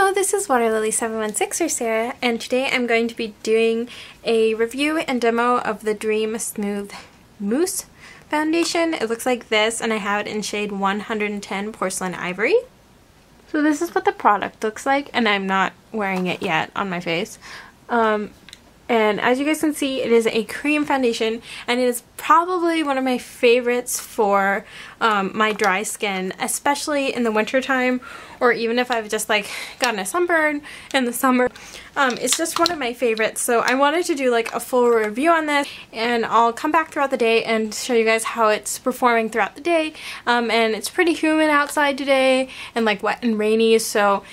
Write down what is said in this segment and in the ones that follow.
Hello, this is waterlily716 or Sarah, and today I'm going to be doing a review and demo of the Dream Smooth Mousse foundation. It looks like this, and I have it in shade 110 Porcelain Ivory. So this is what the product looks like, and I'm not wearing it yet on my face. And as you guys can see, it is a cream foundation, and it is probably one of my favorites for my dry skin, especially in the winter time, or even if I've just like gotten a sunburn in the summer. It's just one of my favorites, so I wanted to do like a full review on this, and I'll come back throughout the day and show you guys how it's performing throughout the day. And it's pretty humid outside today, and like wet and rainy, so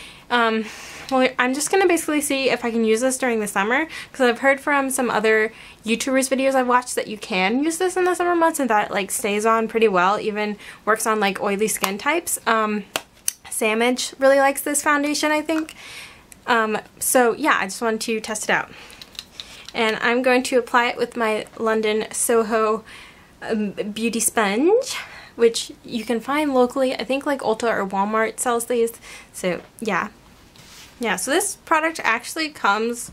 well, I'm just going to basically see if I can use this during the summer, because I've heard from some other YouTubers' videos I've watched that you can use this in the summer months and that it like stays on pretty well, even works on like oily skin types. Samage really likes this foundation, I think. So yeah, I just wanted to test it out. And I'm going to apply it with my London Soho Beauty Sponge, which you can find locally. I think like Ulta or Walmart sells these. So yeah. Yeah, so this product actually comes,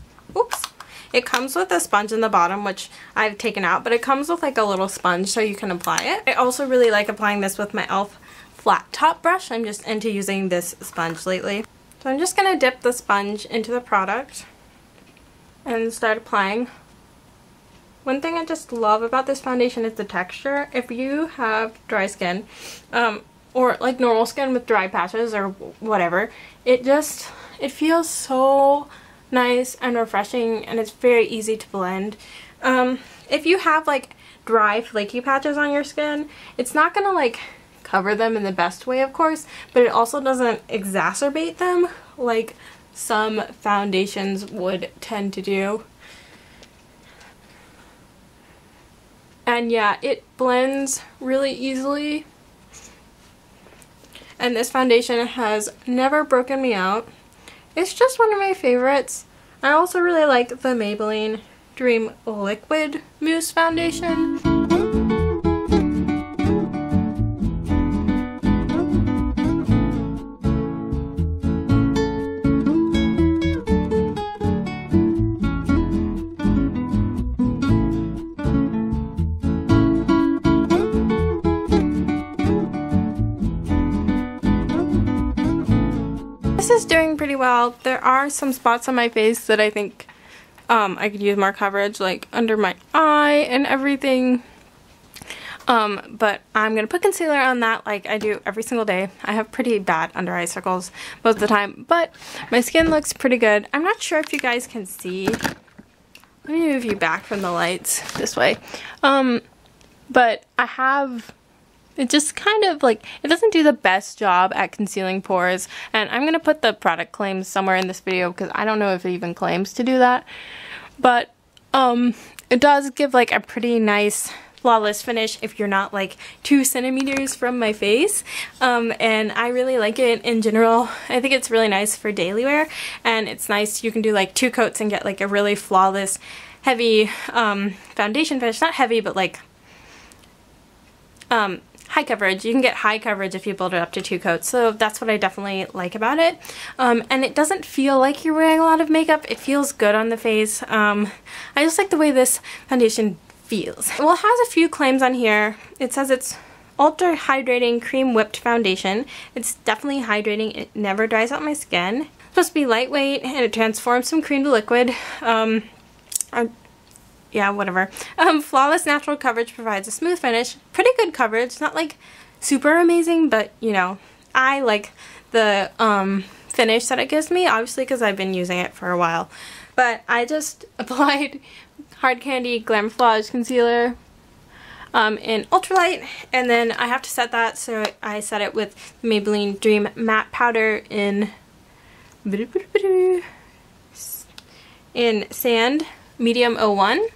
it comes with a sponge in the bottom, which I've taken out, but it comes with like a little sponge so you can apply it. I also really like applying this with my e.l.f. flat top brush. I'm just into using this sponge lately. So I'm just going to dip the sponge into the product and start applying. One thing I just love about this foundation is the texture. If you have dry skin, or like normal skin with dry patches or whatever, it feels so nice and refreshing, and it's very easy to blend. If you have like dry flaky patches on your skin, it's not gonna like cover them in the best way, of course, but it also doesn't exacerbate them like some foundations would tend to do. And yeah, it blends really easily. And this foundation has never broken me out. It's just one of my favorites. I also really like the Maybelline Dream Liquid Mousse Foundation. This is doing pretty well. There are some spots on my face that I think I could use more coverage, like under my eye and everything. But I'm going to put concealer on that like I do every single day. I have pretty bad under eye circles most of the time, but my skin looks pretty good. I'm not sure if you guys can see. Let me move you back from the lights this way. But I have... It just kind of like, it doesn't do the best job at concealing pores, and I'm going to put the product claims somewhere in this video because I don't know if it even claims to do that, but it does give like a pretty nice flawless finish if you're not like 2 centimeters from my face, and I really like it in general. I think it's really nice for daily wear, and it's nice, you can do like 2 coats and get like a really flawless heavy foundation finish. Not heavy, but like high coverage. You can get high coverage if you build it up to 2 coats, so that's what I definitely like about it. And it doesn't feel like you're wearing a lot of makeup. It feels good on the face. I just like the way this foundation feels. Well, it has a few claims on here. It says it's ultra hydrating cream whipped foundation. It's definitely hydrating. It never dries out my skin. It's supposed to be lightweight, and it transforms from cream to liquid. Yeah, whatever. Flawless natural coverage provides a smooth finish. Pretty good coverage. Not like super amazing, but you know, I like the finish that it gives me, obviously because I've been using it for a while. But I just applied Hard Candy Glamouflage Concealer in Ultralight, and then I have to set that, so I set it with Maybelline Dream Matte Powder in Sand Medium 01.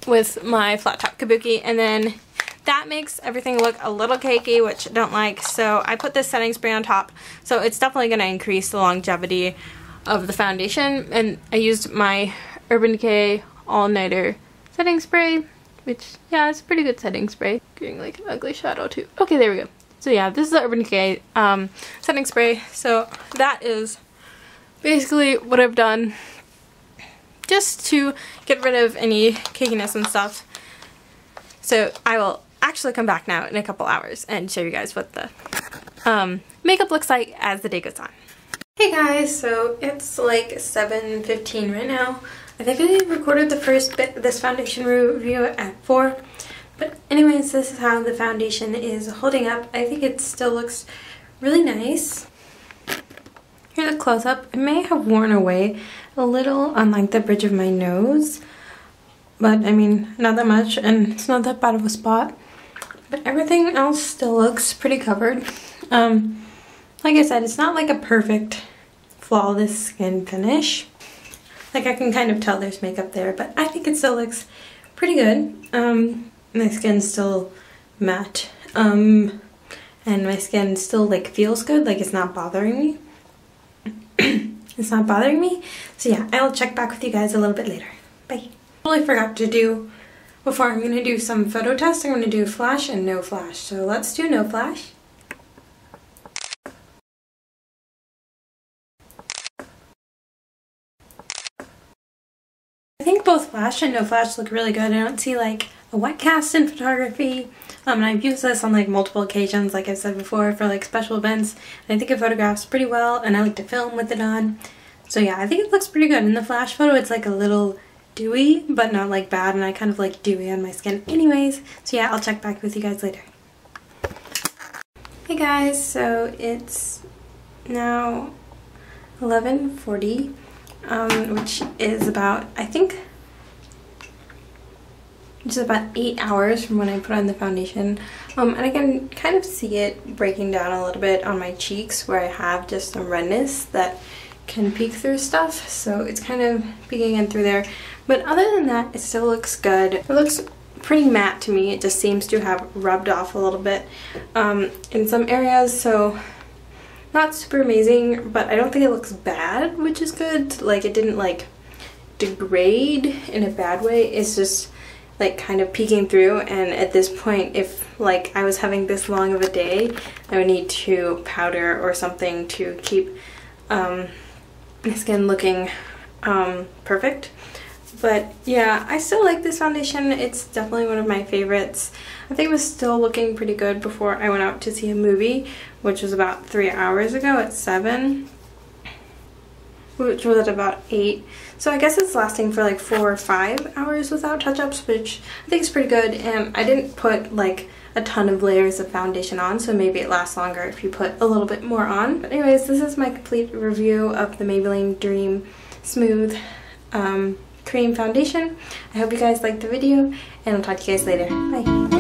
With my flat top kabuki, and then that makes everything look a little cakey, which I don't like, so I put this setting spray on top, so it's definitely going to increase the longevity of the foundation. And I used my Urban Decay All Nighter setting spray, which, yeah, it's a pretty good setting spray. Getting like an ugly shadow too. Okay, there we go. So yeah, this is the Urban Decay setting spray. So that is basically what I've done just to get rid of any cakiness and stuff. So I will actually come back now in a couple hours and show you guys what the makeup looks like as the day goes on. Hey guys, so it's like 7:15 right now. I think I recorded the first bit of this foundation review at 4. But anyways, this is how the foundation is holding up. I think it still looks really nice. Here's a close-up. It may have worn away a little on like the bridge of my nose. But I mean, not that much, and it's not that bad of a spot. But everything else still looks pretty covered. Like I said, it's not like a perfect, flawless skin finish. Like I can kind of tell there's makeup there, but I think it still looks pretty good. My skin's still matte, and my skin still like feels good, like it's not bothering me. It's not bothering me. So yeah, I'll check back with you guys a little bit later. Bye. Totally forgot to do, before I'm gonna do some photo tests, I'm gonna do flash and no flash. So let's do no flash. I think both flash and no flash look really good. I don't see like a wet cast in photography. And I've used this on like multiple occasions, like I've said before, for like special events. And I think it photographs pretty well, and I like to film with it on. So yeah, I think it looks pretty good. In the flash photo, it's like a little dewy, but not like bad, and I kind of like dewy on my skin anyways. So yeah, I'll check back with you guys later. Hey guys, so it's now 11:40. Which is about, I think, just about 8 hours from when I put on the foundation. And I can kind of see it breaking down a little bit on my cheeks where I have just some redness that can peek through stuff. So it's kind of peeking in through there. But other than that, it still looks good. It looks pretty matte to me. It just seems to have rubbed off a little bit in some areas. So not super amazing, but I don't think it looks bad, which is good. Like, it didn't like degrade in a bad way. It's just like kind of peeking through, and at this point, if like I was having this long of a day, I would need to powder or something to keep my skin looking perfect. But yeah, I still like this foundation. It's definitely one of my favorites. I think it was still looking pretty good before I went out to see a movie, which was about 3 hours ago at 7, which was at about 8. So I guess it's lasting for like 4 or 5 hours without touch-ups, which I think is pretty good. And I didn't put like a ton of layers of foundation on, so maybe it lasts longer if you put a little bit more on. But anyways, this is my complete review of the Maybelline Dream Smooth Cream Foundation. I hope you guys liked the video, and I'll talk to you guys later. Bye!